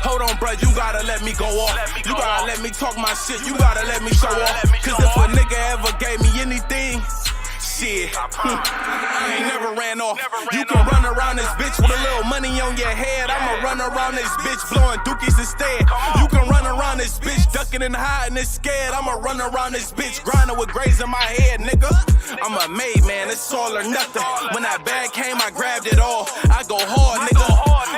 Hold on, bruh, you gotta let me go off. You gotta let me talk my shit, you gotta let me show off. Cause if a nigga ever gave me anything, shit, I ain't never ran off. You can run around this bitch with a little money on your head. I'ma run around this bitch blowing dookies instead. You can run around this bitch ducking and hiding and scared. I'ma run around this bitch grinding with grays in my head, nigga. I'm a made man, it's all or nothing. When that bag came, I grabbed it all. I go hard, nigga.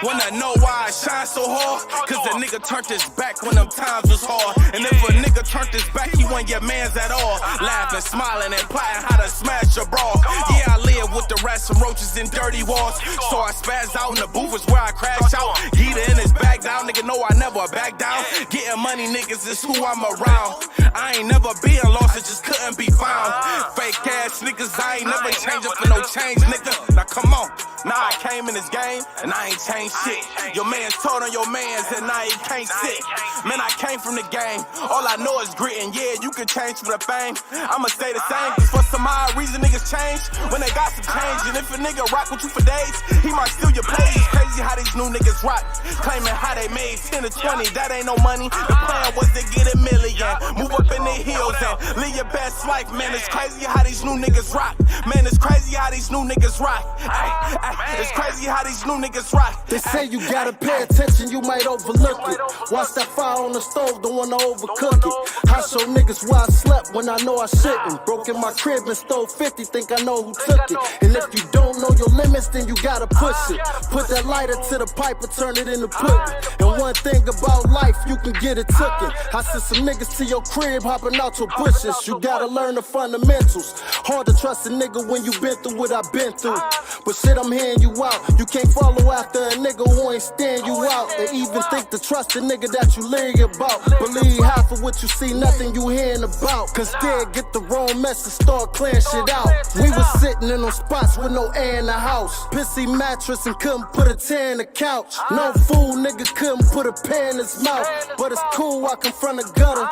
Wanna know why I shine so hard? Cause the nigga turned his back when them times was hard. And if a nigga turned his back, he wasn't your mans at all. Laughing, smiling, and plotting how to smash your bra. Yeah, I live with the rats and roaches and dirty walls. So I spaz out in the booth is where I crash out. Heater in his back down, nigga know I never back down. Getting money, niggas, is who I'm around. I ain't never been lost, it just couldn't be found. Fake ass niggas, I ain't never changing for no change, nigga. Now come on, now I came in this game and I ain't changed shit. Your man's told on your mans and now he can't sit. Man, I came from the game, all I know is grit, and yeah, you can change for the fame. I'ma stay the same, cause for some odd reason niggas change when they got some change. And if a nigga rock with you for days, he might steal your page. It's crazy how these new niggas rock, claiming how they made 10 to 20, that ain't no money. The plan was to get a million, move up in the hills and live your best life. Man, it's crazy how these new niggas rock. Man, it's crazy how these new niggas rock. Ay, it's crazy how these new niggas rock. They say you gotta pay attention, you might overlook it. Watch that fire on the stove, don't wanna overcook it. I show niggas where I slept when I know I shouldn't. Broke in my crib and stole 50, think I know who took it. And if you don't know your limits, then you gotta push it. Put that lighter to the pipe and turn it into pudding. And one thing about life, you can get it tookin'. I sent some niggas to your crib, hopping out your bushes. You gotta learn the fundamentals. Hard to trust a nigga when you been through what I've been through. But shit, I'm hearing you out. You can't follow after a nigga who ain't stand you out. They even think to trust the nigga that you leery about. Believe half of what you see, nothing you hearing about. Cause they'll get the wrong message, start clearing shit out. We was sitting in them spots with no air in the house. Pissy mattress and couldn't put a tear in the couch. No fool nigga couldn't put a pen in his mouth. But it's cool, I confront a gutter.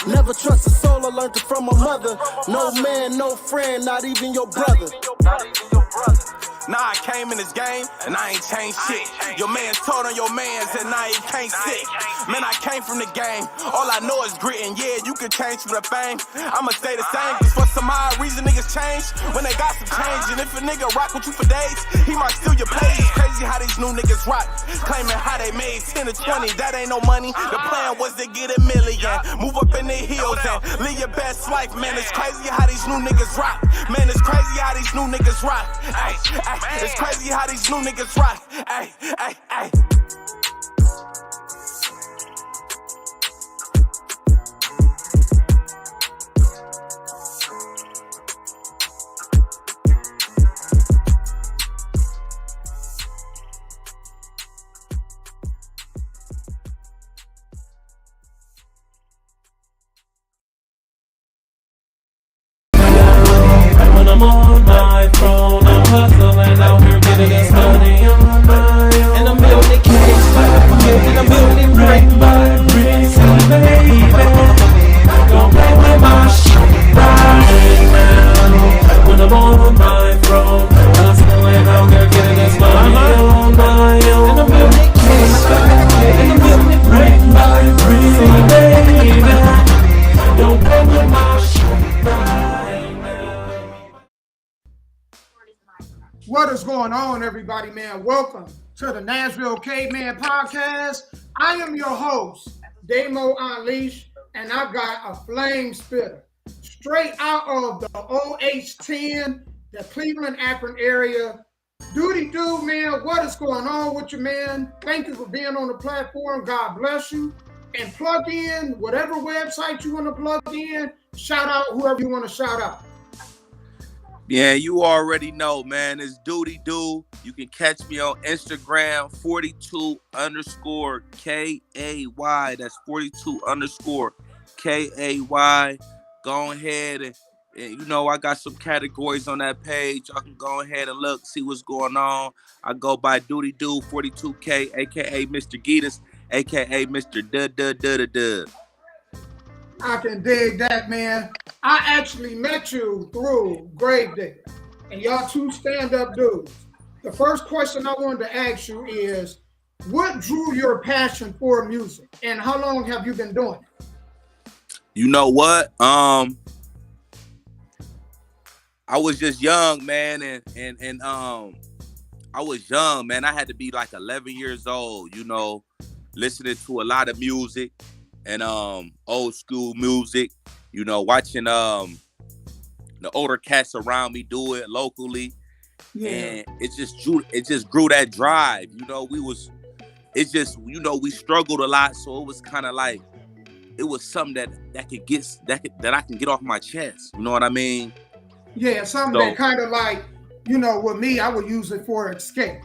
Never trust a soul, I learned it from my mother. No man, no friend, not even your brother. Now I came in this game and I ain't changed shit. Your man's told on your mans and now he can't sit. Man, I came from the game, all I know is grit, and yeah, you can change for the fame. I'ma stay the same, cause for some odd reason niggas change when they got some change. And if a nigga rock with you for days, he might steal your page. It's crazy how these new niggas rock, claiming how they made 10 to 20, that ain't no money. The plan was to get a million, move up in the hills and live your best life. Man, it's crazy how these new niggas rock. Man, it's crazy how these new niggas rock. Ay, ay. It's crazy how these new niggas rock. Ay, ay, ay. When I'm on my throne, I'm hustling out here getting this money on my own. And I'm building case by case, and I'm building brick by brick. See, baby, don't play with my shit right now. When I'm on my throne, I'm hustling out here getting this money on my own. And I'm building case by case, and I'm building brick by brick. See, baby, don't play with my shit right. What is going on, everybody, man? Welcome to the Nashville Cavemen podcast. I am your host, Damo Unleashed, and I got a flame spitter straight out of the OH10, the Cleveland, Akron area. Dutyy, man, what is going on with you, man? Thank you for being on the platform. God bless you. And plug in whatever website you want to plug in. Shout out whoever you want to shout out. Yeah, you already know, man. It's Dutyy. You can catch me on Instagram, 42_KAY. That's 42_KAY. Go ahead and you know, I got some categories on that page. Y'all can go ahead and look, see what's going on. I go by Dutyy 42K, aka Mr. Geetus, aka Mr. Duh. I can dig that, man. I actually met you through Gravedigger, and y'all two stand-up dudes. The first question I wanted to ask you is, what drew your passion for music, and how long have you been doing it? You know what? I was just young, man, and I was young, man. I had to be like 11 years old, you know, listening to a lot of music and old school music, you know, watching the older cats around me do it locally. Yeah. And it just grew that drive. You know, we struggled a lot, so it was kind of like it was something that I can get off my chest. You know what I mean? Yeah, something that kind of like, you know, with me, I would use it for escape.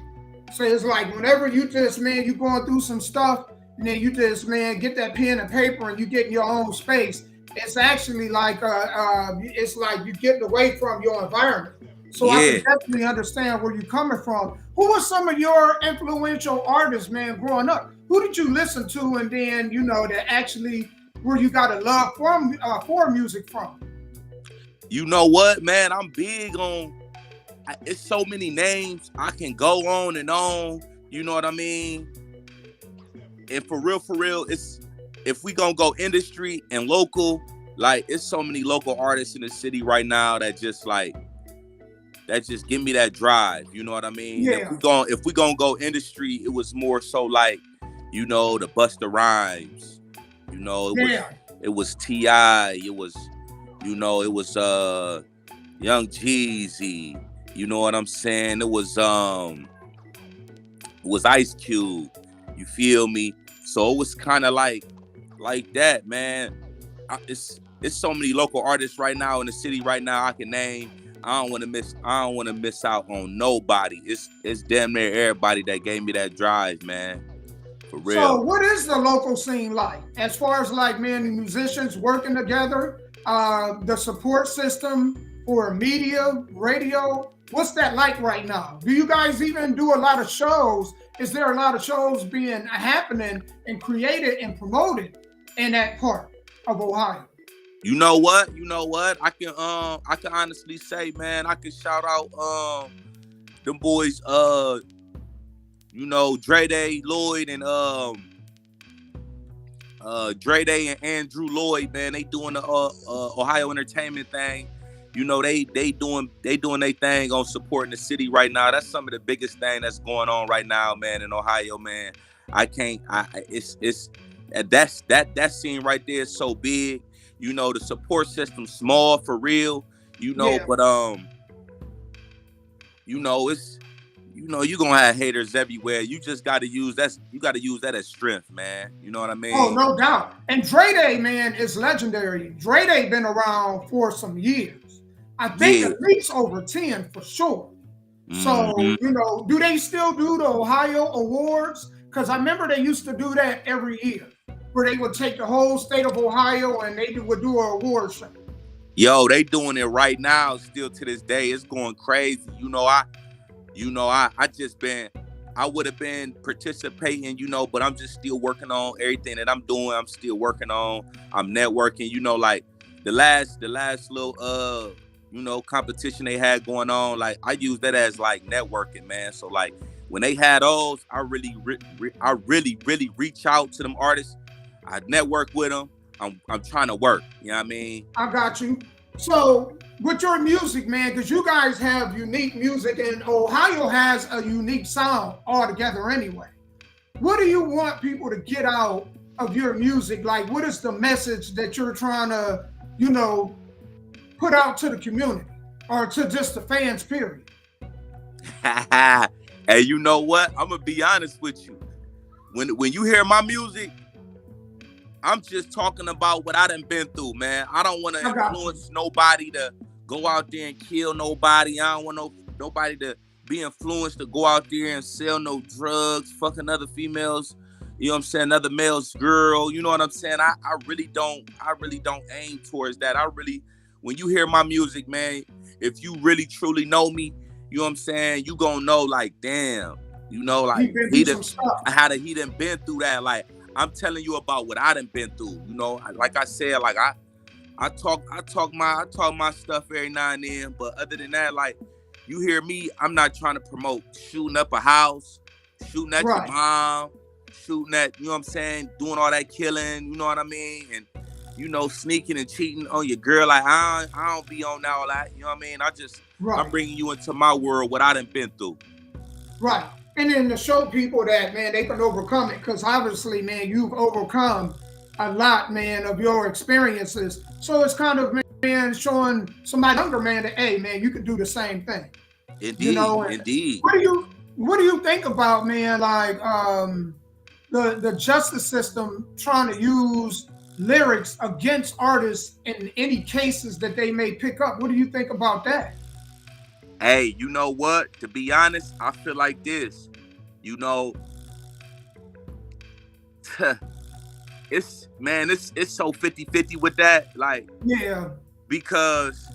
So it's like whenever you just, man, you going through some stuff, and then you just, man, get that pen and paper and you get in your own space. It's actually like, it's like you getting away from your environment. So I can definitely understand where you're coming from. Who were some of your influential artists, man, growing up? Who did you listen to, and then, you know, that actually where you got a love for music from? You know what, man? I'm big on. It's so many names I can go on and on. You know what I mean? And for real, it's if we gonna go industry and local, like it's so many local artists in the city right now that just give me that drive. You know what I mean? Yeah. If we gonna go industry, it was more so like, you know, the Busta Rhymes. You know, it was T.I. It was, you know, it was Young Jeezy. You know what I'm saying? It was Ice Cube. You feel me? So it was kind of like that, man. It's so many local artists right now in the city right now I can name. I don't want to miss out on nobody. It's damn near everybody that gave me that drive, man. For real. So what is the local scene like? As far as like, man, the musicians working together, the support system for media, radio, what's that like right now? Do you guys even do a lot of shows? Is there a lot of shows being happening and created and promoted in that part of Ohio? You know what? I can honestly say, man, I can shout out them boys, you know, Dutyy, Lloyd, and Dutyy and Andrew Lloyd, man. They doing the Ohio entertainment thing. You know, they doing their thing on supporting the city right now. That's some of the biggest thing that's going on right now, man, in Ohio, man. That scene right there is so big. You know, the support system small for real, you know, but you know, it's, you know, you're gonna have haters everywhere. You just gotta use that as strength, man. You know what I mean? Oh, no doubt. And Dutyy, man, is legendary. Dutyy been around for some years. I think at least over 10 for sure. So, you know, do they still do the Ohio Awards? Because I remember they used to do that every year, where they would take the whole state of Ohio and they would do an award show. Yo, they doing it right now, still to this day. It's going crazy. I would have been participating, you know, but I'm just still working on everything that I'm doing. I'm still working on. I'm networking, you know, like the last little you know, competition they had going on. Like I use that as like networking, man. So like when they had those, I really reach out to them artists. I network with them. I'm trying to work. You know what I mean? I got you. So with your music, man, because you guys have unique music and Ohio has a unique sound altogether anyway. What do you want people to get out of your music? Like, what is the message that you're trying to, you know, put out to the community or to just the fans, period? Hey, you know what? I'm going to be honest with you. When you hear my music, I'm just talking about what I done been through, man. I don't want to influence nobody to go out there and kill nobody. I don't want nobody to be influenced to go out there and sell no drugs, fuck another females, you know what I'm saying, another male's girl. You know what I'm saying? I really don't aim towards that. When you hear my music, man, if you really truly know me, you know what I'm saying, you gonna know like, damn, you know, like he done been through that. Like I'm telling you about what I done been through. You know, like I said, like I talk my stuff every now and then, but other than that, like you hear me, I'm not trying to promote shooting up a house, shooting at your mom, shooting at, you know what I'm saying, doing all that killing, you know what I mean? And, you know, sneaking and cheating on your girl. Like, I don't be on all that, you know what I mean? I'm bringing you into my world, what I done been through. Right. And then to show people that, man, they can overcome it. Because obviously, man, you've overcome a lot, man, of your experiences. So it's kind of, man, showing somebody younger, man, that, hey, man, you can do the same thing. Indeed, you know? indeed. What do you think about, man, like the justice system trying to use lyrics against artists in any cases that they may pick up? What do you think about that? Hey, you know what? To be honest, I feel like this. You know, it's so 50-50 with that. Like, yeah, because,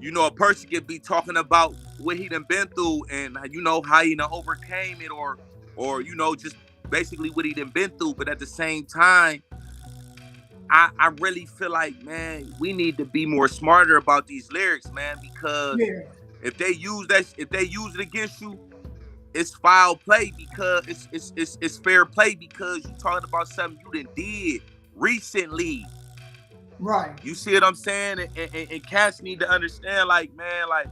you know, a person could be talking about what he done been through and, you know, how he done overcame it or, you know, just basically what he done been through. But at the same time, I really feel like, man, we need to be more smarter about these lyrics, man, because if they use it against you, it's foul play because it's fair play because you're talking about something you done did recently. Right. You see what I'm saying? And cats need to understand, like, man, like,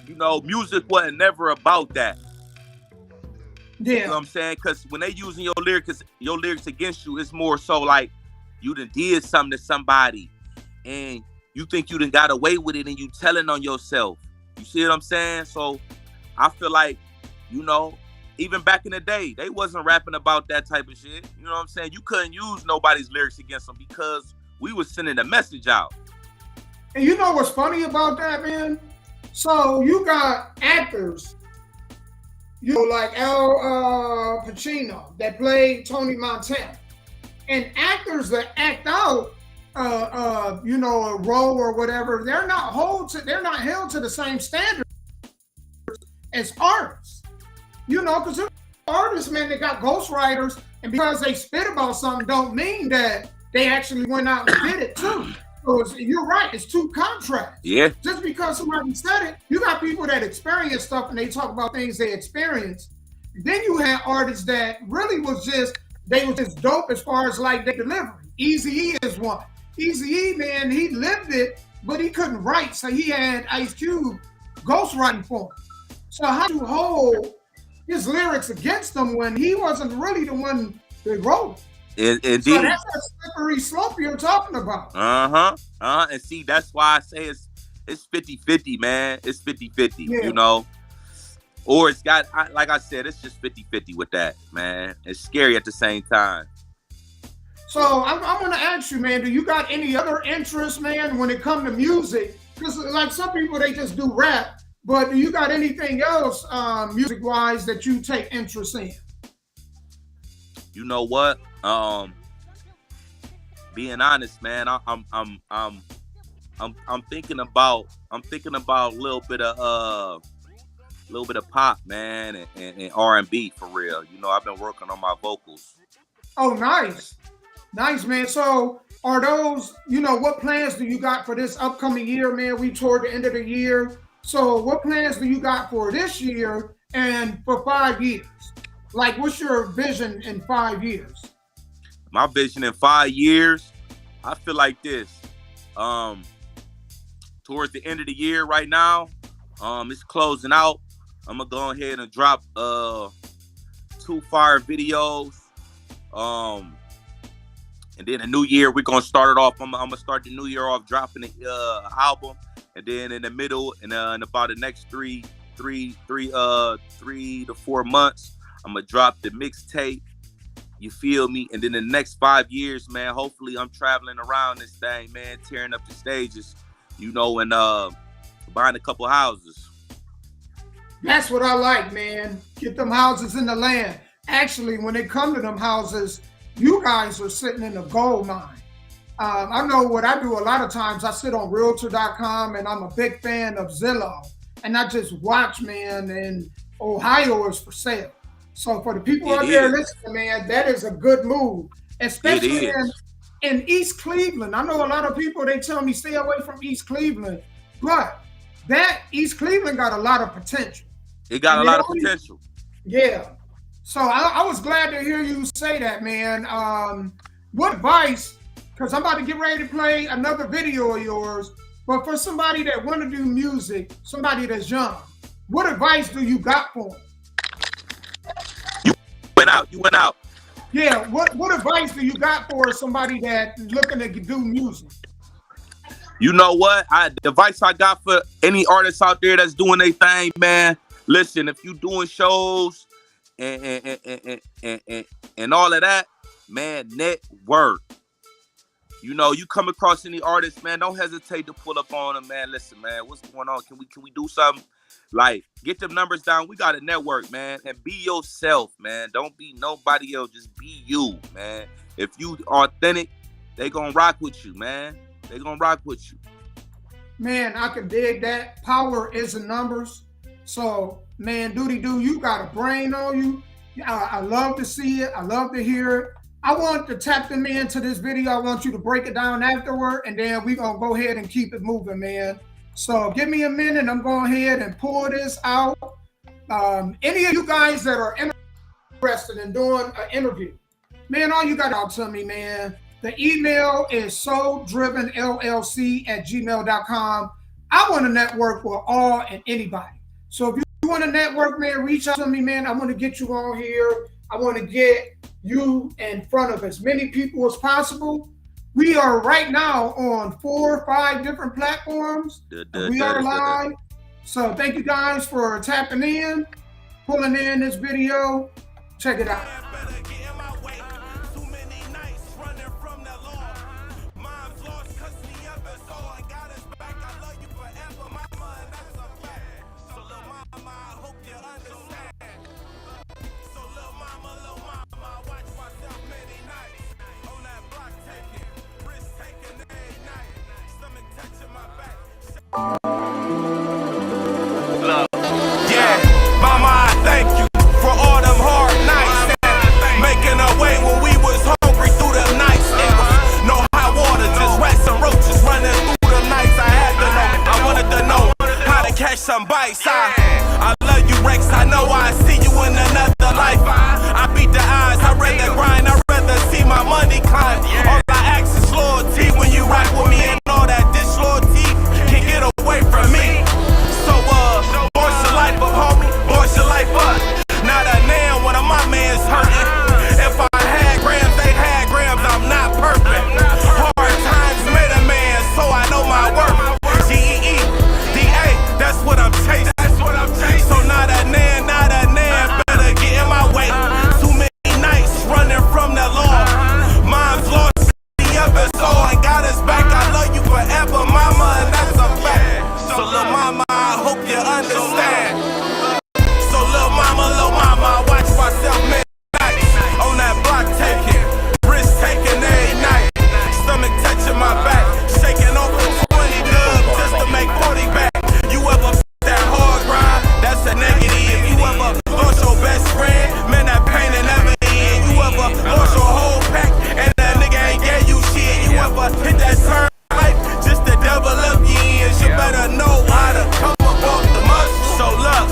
you know, music wasn't never about that. Yeah. You know what I'm saying? Because when they using your lyrics against you, it's more so like you done did something to somebody and you think you done got away with it and you telling on yourself. You see what I'm saying? So I feel like, you know, even back in the day, they wasn't rapping about that type of shit. You know what I'm saying? You couldn't use nobody's lyrics against them because we was sending a message out. And you know what's funny about that, man? So you got actors, you know, like Al Pacino that played Tony Montana, and actors that act out, you know, a role or whatever, they're not held to the same standards as artists. You know, because artists, man, they got ghostwriters, and because they spit about something, don't mean that they actually went out and did it too. So you're right, it's two contracts. Yeah. Just because somebody said it, you got people that experience stuff and they talk about things they experienced. Then you had artists that really was just dope as far as like their delivery. Eazy-E is one. Eazy-E, man, he lived it, but he couldn't write, so he had Ice Cube ghostwriting for him. So how do you hold his lyrics against him when he wasn't really the one that wrote? Indeed. So that's that slippery slope you're talking about. And see, that's why I say it's 50-50, man. It's 50-50, you know. Or it's got, like I said, it's just 50-50 with that, man. It's scary at the same time. So I'm going to ask you, man, do you got any other interests, man, when it comes to music? Because like some people, they just do rap. But do you got anything else, music-wise, that you take interest in? You know what? Being honest, man, I'm thinking about a little bit of pop, man, and R&B for real. You know, I've been working on my vocals. Oh, nice, man. So, are those, you know, what plans do you got for this upcoming year, man? We toward the end of the year. So what plans do you got for this year and for 5 years? Like, what's your vision in 5 years? My vision in 5 years, I feel like this. Towards the end of the year right now, it's closing out. I'm going to go ahead and drop 2 fire videos. And then the new year, we're going to start it off. I'm going to start the new year off dropping the album. And then in the middle, in about the next 3 to 4 months, I'm gonna drop the mixtape. You feel me? And then in the next 5 years, man, hopefully I'm traveling around this thing, man, tearing up the stages, you know, and buying a couple houses. That's what I like, man. Get them houses in the land. Actually, when it come to them houses, you guys are sitting in a gold mine. I know what I do a lot of times. I sit on Realtor.com and I'm a big fan of Zillow. And I just watch, man, and Ohio is for sale. So for the people out there listening, man, that is a good move. Especially in East Cleveland. I know a lot of people, they tell me stay away from East Cleveland. But that East Cleveland got a lot of potential. It got a lot of potential. Yeah. So I was glad to hear you say that, man. What advice, because I'm about to get ready to play another video of yours, but for somebody that want to do music, somebody that's young, what advice do you got for them? You went out. Yeah, what advice do you got for somebody that looking to do music? You know what? The advice I got for any artists out there that's doing their thing, man. Listen, if you doing shows and all of that, man, network. You know, you come across any artist, man, don't hesitate to pull up on them, man. Listen, man, what's going on? Can we do something? Like, get them numbers down. We got a network, man. And be yourself, man. Don't be nobody else. Just be you, man. If you authentic, they gonna rock with you, man. They gonna rock with you. Man, I can dig that. Power is in numbers. So, man, Duty, you got a brain on you. I love to see it. I love to hear it. I want to tap them into this video. I want you to break it down afterward, and then we're going to go ahead and keep it moving, man. So give me a minute. I'm going ahead and pull this out. Any of you guys that are interested in doing an interview, man, all you got to tell me, man, the email is soulDrivenLLC@gmail.com. I want to network with all and anybody. So if you want to network, man, reach out to me, man. I want to get you on here. I want to get you in front of as many people as possible. We are right now on 4 or 5 different platforms. We are live. So thank you guys for tapping in, pulling in this video. Check it out. Yeah, mama, I thank you for all them hard nights. Making a way when we was hungry through the nights. It was no hot water, just rats and roaches running through the nights. I had to know, I wanted to know how to catch some bites. I love you, Rex. I know I see you in another life. I beat the odds, I rather grind, I rather see my money climb. All I ask is loyalty when you rock with me, and all that disloyalty can get away from me. So boss your life up, homie, boss your life up. Not a nail, one of my mans hurting. If I had grams, they had grams, I'm not perfect. Hard times made a man, so I know my worth. G-E-E-D-A, that's what I'm chasing. So not a nan, better get in my way. Too many nights running from the law. Mom's lost the episode and got us back. I love you forever, mama, and that's a fact. So little mama, I hope you understand. So little mama, I watch myself many nights on that block taking, risk taking every night. Stomach touching my back, shaking off the 20 dubs just to make 40 back. You ever that hard grind? That's a negative. You ever lost your best friend? Man, that pain ain't never end. You ever lost your whole pack and that nigga ain't gave you shit? You ever hit that turn life just to double up your ends? You better know how to come up off the muscle. So look,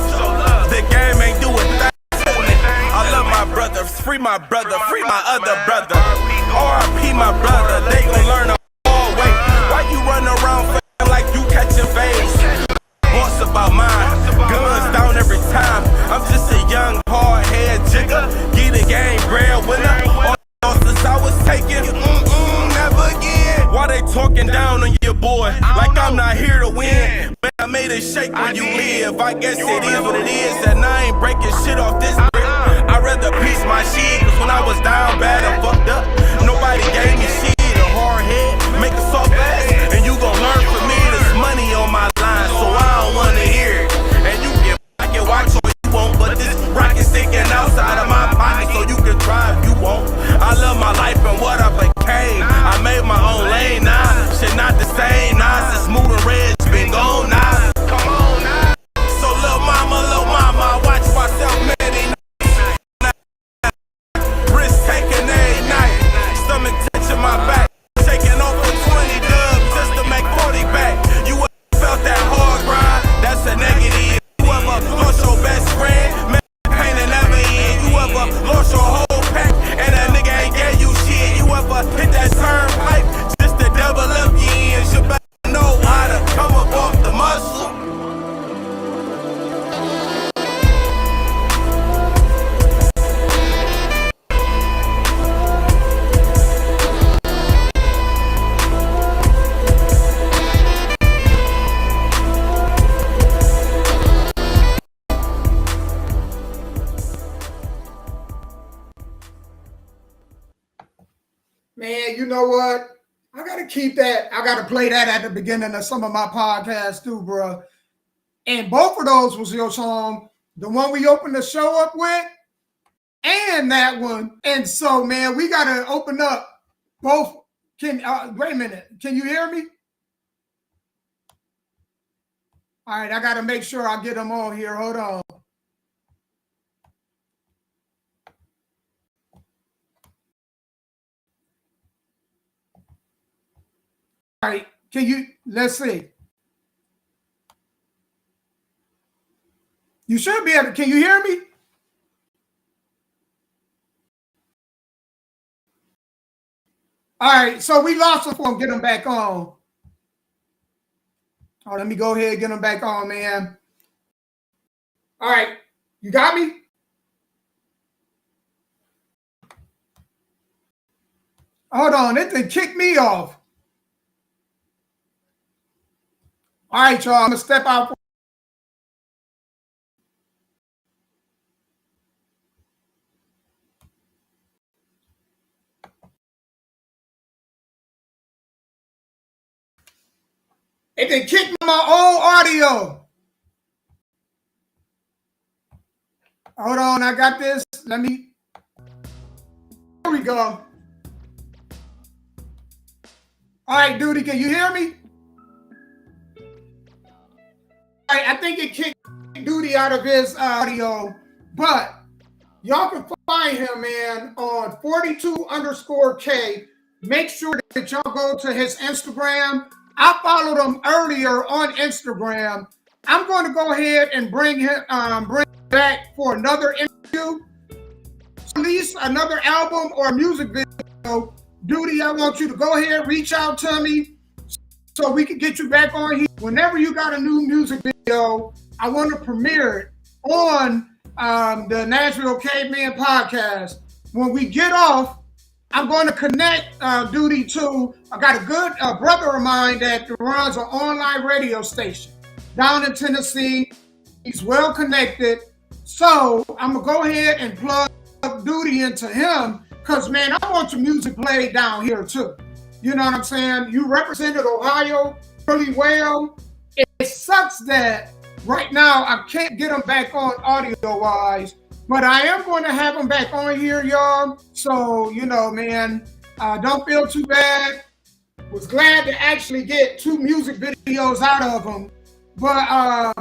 the game ain't doing that. I love my brothers, free my brother, free my other brother. R.I.P. my brother, they gon' learn the hard way. Why you run around feeling like you catching phase? Boss about mine, guns down every time. I'm just a young hard head jigger, get a game grand winner. All the losses I was taking, never again. Why they talking down on your boy like I'm not here to win? Man, I made it shake when you live. I guess it is what it is, and I ain't breaking shit off this brick. I'd rather piece my shit, cause when I was down bad and fucked up, nobody gave me shit. A hard head, make it so fast, and you gon' learn from me. There's money on my line, so I don't wanna hear it. And you can watch what you want, but this rock is sticking outside of my pocket, so you can try if you want. I love my life and what I became. I made my own lane now. Shit not the same now. Since smooth and red, it's been gone now. Come on now. So little mama, I watch myself many nights. Risk taking Man, you know what? I got to keep that. I got to play that at the beginning of some of my podcasts too, bro. And both of those was your song. The one we opened the show up with and that one. And so, man, we got to open up both. Wait a minute. Can you hear me? All right, I got to make sure I get them on here. Hold on. All right, let's see. You should be able to, can you hear me? All right, so we lost them for them, get them back on. Oh, let me go ahead and get them back on, man. All right, you got me? Hold on, it didn't kick me off. All right, y'all, I'm gonna step out. It didn't kick my own audio. Hold on, I got this. Here we go. All right, Duty, can you hear me? All right, I think it kicked Duty out of his audio, but y'all can find him, man, on 42_K. Make sure that y'all go to his Instagram. I followed him earlier on Instagram. I'm going to go ahead and bring him back for another interview. Release another album or music video. Duty, I want you to go ahead, reach out to me so we can get you back on here. Whenever you got a new music video, I want to premiere it on the Nashville Cavemen podcast. When we get off, I'm going to connect Duty to, I got a good brother of mine that runs an online radio station down in Tennessee. He's well connected. So I'm going to go ahead and plug Duty into him because, man, I want your music played down here too. You know what I'm saying? You represented Ohio really well. It sucks that right now I can't get him back on audio-wise, but I am going to have him back on here, y'all. So, you know, man, don't feel too bad. Was glad to actually get 2 music videos out of him. But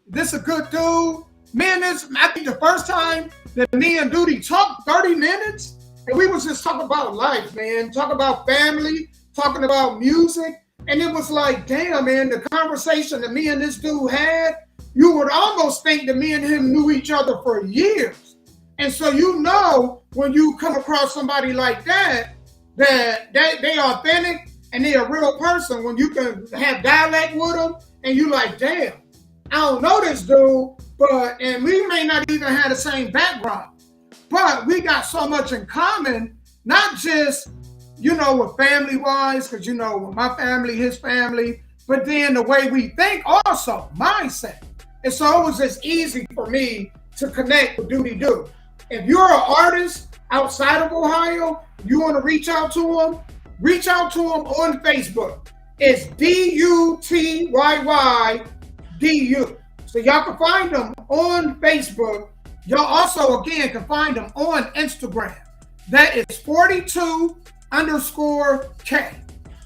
this is a good dude. Man, I think the first time that me and Duty talked 30 minutes, and we was just talking about life, man. Talking about family, talking about music. And it was like, damn, man, the conversation that me and this dude had, you would almost think that me and him knew each other for years. And so, you know, when you come across somebody like that they authentic and they a real person, when you can have dialect with them and you like, damn, I don't know this dude, and we may not even have the same background, but we got so much in common, not just, you know, with family-wise, because, you know, with my family, his family, but then the way we think also, mindset. And so it was just easy for me to connect with Duty Dude. If you're an artist outside of Ohio, you want to reach out to him on Facebook. It's DUTYYDU. So y'all can find him on Facebook. Y'all also, again, can find him on Instagram. That is 42_K.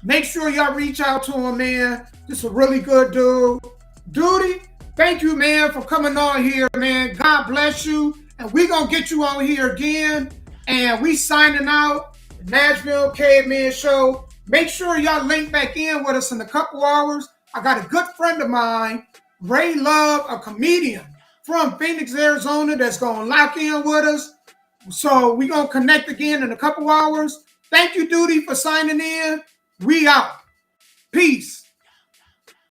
Make sure y'all reach out to him, man. This is a really good dude. Duty, thank you, man, for coming on here, man. God bless you. And we're going to get you on here again. And we signing out. The Nashville Cavemen Show. Make sure y'all link back in with us in a couple hours. I got a good friend of mine, Ray Love, a comedian from Phoenix, Arizona, that's going to lock in with us. So we're going to connect again in a couple hours. Thank you, Duty, for signing in. We out. Peace.